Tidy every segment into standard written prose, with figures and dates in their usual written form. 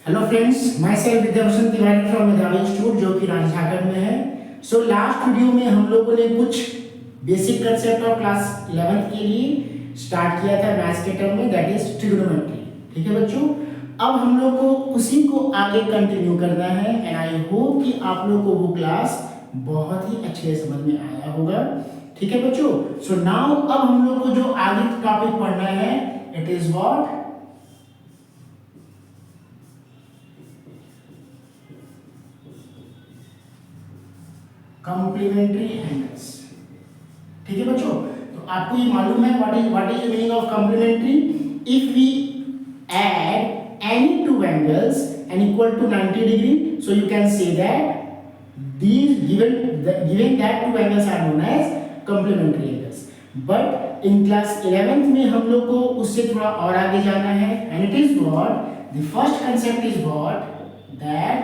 Hello friends, my self Vidyabhushan Tiwari from मेधावी institute जो कि राजसागर में है। सो लास्ट वीडियो में हम लोगों ने कुछ basic concept of class 11th के लिए स्टार्ट किया था मैथ्स के टर्म में, दैट इज ट्रिग्नोमेट्री। ठीक है बच्चों, अब हम लोग को उसी को आगे कंटिन्यू करना है एंड आई होप कि आप लोग को वो क्लास बहुत ही अच्छे से समझ में आया होगा। ठीक है बच्चों, सो नाउ अब हम लोग को जो आगे टॉपिक पढ़ना है it is what complementary angles. ठीक है बच्चों, तो आपको ये मालूम है what is the meaning of complementary. If we add any two angles and equal to 90 degree, so you can say that these given that two angles are known as complementary angles. But in class 11th में हम लोग को उससे थोड़ा और आगे जाना है and it is what the first concept is what that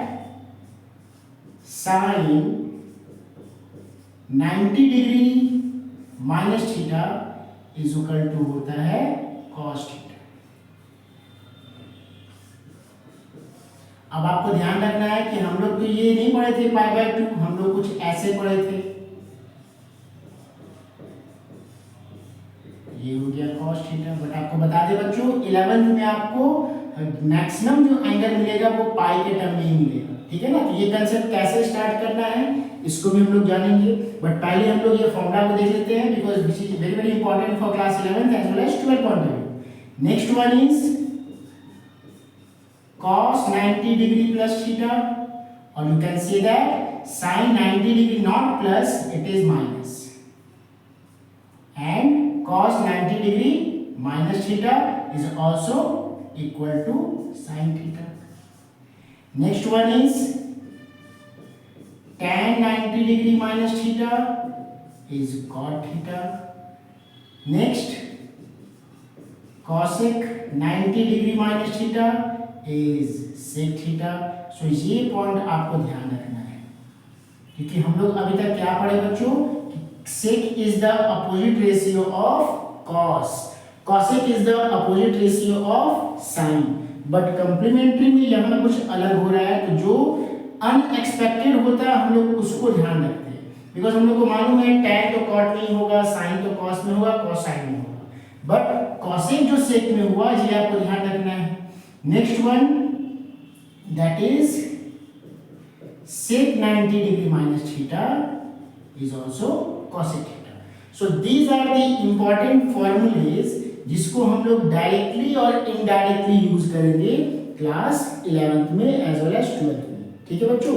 sin 90 degree minus theta is equal to होता है cos थीटा। अब आपको ध्यान रखना है कि हम लोग तो ये नहीं पढ़े थे पाई बाय 2, हम लोग कुछ ऐसे पढ़े थे। ये हो गया cos थीटा। बट आपको बता दें बच्चों 11th में आपको मैक्सिमम जो एंगल मिलेगा वो पाई के टर्म में ही मिलेगा। ठीक है ना, तो ये कंसेप्ट कैसे स्टार्ट करना है इसको भी हम लोग जानेंगे। बट पहले हम लोग ये फॉर्मूला को देख लेते हैं because this is very very important for class 11th as well as 12th point of view. Next one is cos 90 degree plus theta, or you can say that sin 90 degree not plus, it is minus, and cos 90 degree minus theta is also equal to sin theta. Next one is tan 90 degree minus theta is cot theta. Next cosec 90 degree minus theta is sec theta. So ये point आपको ध्यान रखना है क्योंकि हम लोग अभी तक क्या पढ़े बच्चों, sec is the opposite ratio of cos, cosec is the opposite ratio of sin। But complementary में यहाँ कुछ अलग हो रहा है, तो जो अनएक्सपेक्टेड होता है हम लोग उसको ध्यान रखते हैं बिकॉज हम लोग को मालूम है tan तो cot में ही होगा, sin तो cos में होगा, cos sin में होगा, बट cosec जो sec में हुआ ये आपको ध्यान रखना है। Next one that is sec 90 degree minus theta is also cosec theta. So these are the important formulas जिसको हम लोग डायरेक्टली और इनडायरेक्टली यूज करेंगे क्लास 11th में एज वेल एज 12th में। ठीक है बच्चों,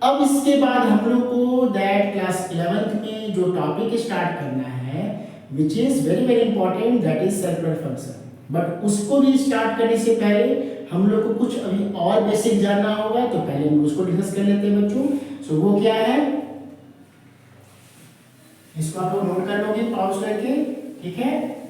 अब इसके बाद हम लोग को दैट क्लास 11th में जो टॉपिक स्टार्ट करना है which is very very important, that is circular function. But उसको भी स्टार्ट करने से पहले हम लोग को कुछ अभी और बेसिक जानना होगा, तो पहले हम उसको डिस्कस कर लेते हैं बच्चों। सो वो क्या है इसको आप लोग नोट कर लोगे पॉज करके। ठीक है,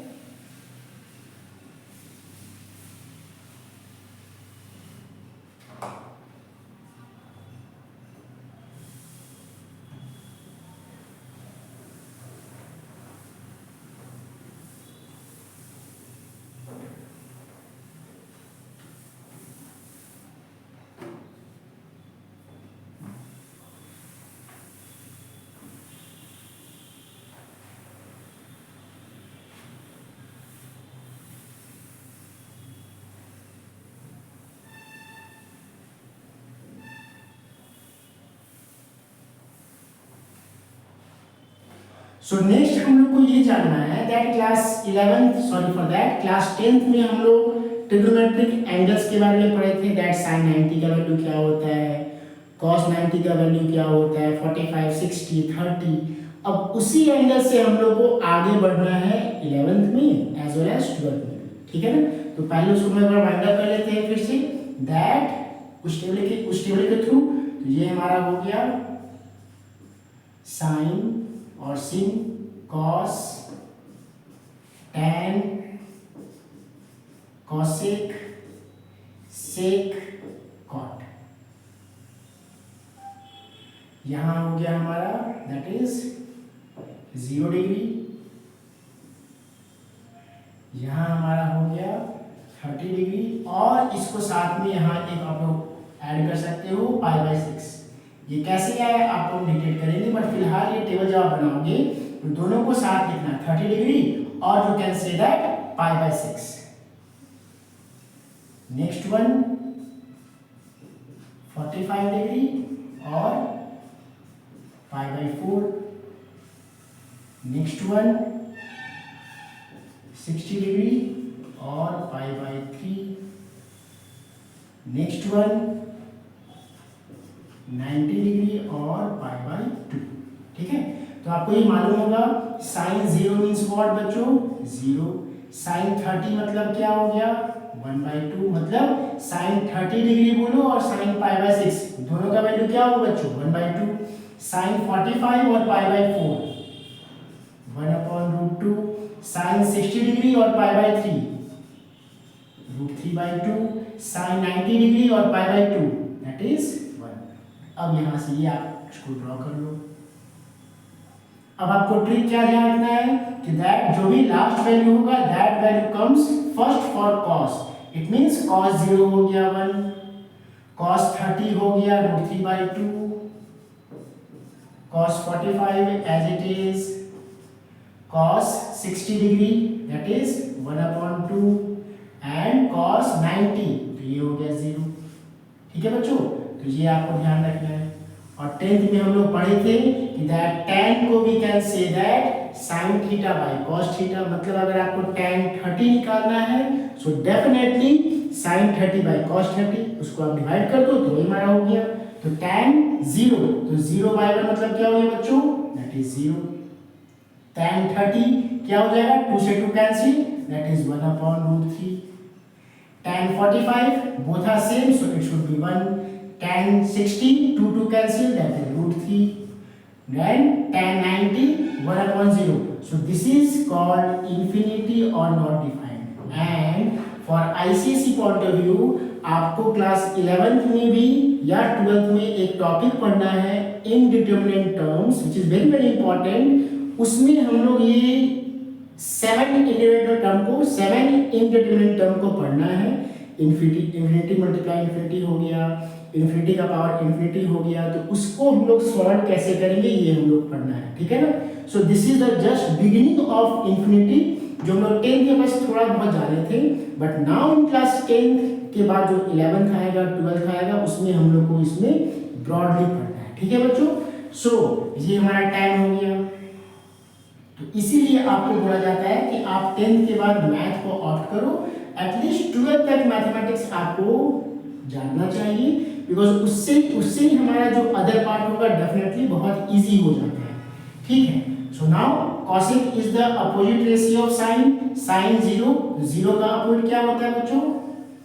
सो नेक्स्ट हम लोग को ये जानना है that class 11th sorry for that class 10th में हम लोग ट्रिग्नोमेट्रिक एंगल्स के बारे में पढ़े थे, दैट sin 90 का वैल्यू क्या होता है, cos 90 का वैल्यू क्या होता है, 45 60 30। अब उसी एंगल से हम लोग को आगे बढ़ना है 11th में एज वेल एज 12th में। ठीक है ना, तो पहले उसको मैं वाइंड अप कर लेते हैं फिर से दैट उस टेबल के थ्रू। तो ये हमारा हो गया sin और sin, cos, tan, cosec, sec, cot। यहां हो गया हमारा दैट इज 0 डिग्री, यहां हमारा हो गया 30 डिग्री और और इसको साथ में यहाँ एक आप लोग ऐड कर सकते हो π/6। ये कैसे आया आप लोग डिटेक्ट करेंगे, बट फिलहाल ये टेबल जब आप बनाओगे तो दोनों को साथ लिखना 30 डिग्री और you can say that π/6। Next one 45 degree और π/4। नेक्स्ट वन 60 डिग्री और π/3। नेक्स्ट वन 90 डिग्री और π/2। ठीक है, तो आपको ये मालूम होगा साइन 0 मीन्स व्हाट बच्चों, 0। साइन 30 मतलब क्या हो गया, 1/2। मतलब साइन 30 डिग्री बोलो और साइन π/6 दोनों का वैल्यू क्या होगा बच्चों, 1/2। साइन 45 और π/4 1/√2। साइन 60 डिग्री और π/3 √3/2। साइन 90 डिग्री और π/2 दैट इज 1। अब यहां से ये आप इसको ड्रॉ कर लो। अब आपको ट्रिक क्या ध्यान रखना है कि दैट जो भी लास्ट वैल्यू होगा that value comes first for cos। It means cos 0 हो गया 1, cos 30 हो गया √3/2, cos 45 as it is, cos 60 degree that is 1/2 and cos 90 तो ये हो गया 0। ठीक है बच्चों, तो ये आपको ध्यान रखना है। और 10th में हम लोग पढ़े थे कि दैट tan को भी can say that sin theta by cos theta. मतलब अगर आपको tan 30 निकालना है so definitely sin 30 by cos 30 उसको आप डिवाइड कर दो तो ये हमारा हो गया। तो tan 0 तो 0/1 मतलब क्या हो गया बच्चों, दैट इज 0। tan 30 क्या हो जाएगा, 2 से 2 cancel that is 1/√3। tan 45 both are same so it should be 1। tan 60 2 cancel that is √3। then tan 90 1/0। so this is called infinity or not defined। and for ICSE point of view आपको class 11th में भी या 12th में एक topic पढ़ना है indeterminate terms which is very very important. उसमें हम लोग ये 7 इंडिटरमिनेट टर्म को 7 इनडिटरमिनेट टर्म को पढ़ना है। इन्फिनिटी मल्टीप्लाई इन्फिनिटी हो गया, इन्फिनिटी का पावर इन्फिनिटी हो गया, तो उसको हम लोग सॉल्व कैसे करेंगे ये हम लोग पढ़ना है। ठीक है ना, so this is the just beginning of infinity जो हम लोग 10th के बस थोड़ा बहुत जाने थे, but now in class 10th के बाद जो 11th आएगा 12th आएगा उसमें हम लोग को इसमें ब्रॉडली पढ़ना है। ठीक है बच्चों, सो ये हमारा टाइम हो गया। तो इसीलिए आपको बोला जाता है कि आप 10th के बाद मैथ को ऑप्ट करो, एटलीस्ट 12th तक मैथमेटिक्स आपको जानना चाहिए, बिकॉज उससे ही हमारा जो अदर पार्ट होगा डेफिनेटली बहुत इजी हो जाता है। ठीक है, so now cosec is the opposite ratio of sine. Sine 0 का अपोजिट क्या होता है बच्चों,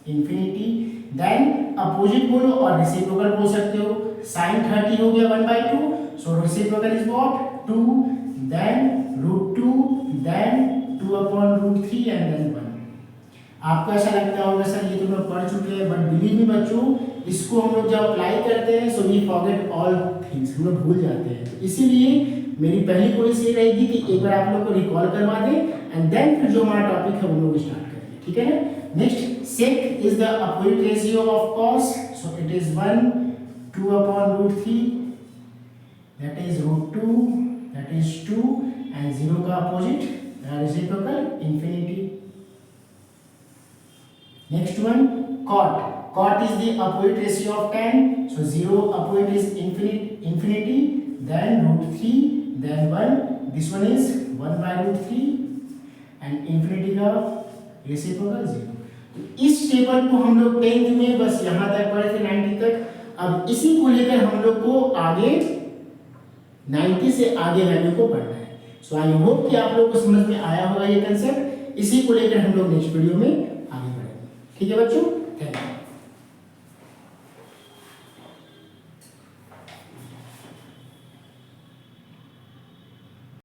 इन्फिनिटी। देन अपोजिट बोलो और रेसिप्रोकल बोल सकते हो। साइन 30 हो गया 1/2 so reciprocal is what 2, then √2, then 2/√3 and then 1। आपको ऐसा लगता होगा सर ये तो लोग पढ़ चुके हैं, बट बिलीव मी बच्चों इसको हम लोग जब अप्लाई करते हैं so we forget all things, हम लोग भूल जाते हैं। इसीलिए मेरी पहली कोशिश ये रहेगी कि एक बार आप लोग को रिकॉल करवा दें एंड देन फिर जो हमारा टॉपिक है वो लोग स्टार्ट करेंगे। ठीक है ना। Next sec is the opposite ratio of cos, so it is 1 2/√3 that is √2 that is 2 and 0 का opposite reciprocal infinity. Next one cot. Cot is the opposite ratio of tan. So 0 opposite is infinity, then √3, then 1. This one is 1/√3 and infinity का reciprocal 0. तो इस table को हम लोग 10th में बस यहाँ तक पढ़े थे 90 तक। अब इसी को लेकर हम लोग को आगे 90 से आगे वैल्यू को पढ़ना है। सो आई होप कि आप लोग को समझ में आया होगा ये कंसेप्ट। इसी को लेकर हम लोग नेक्स्ट वीडियो में आगे बढ़ेंगे। ठीक है बच्चों, थैंक यू।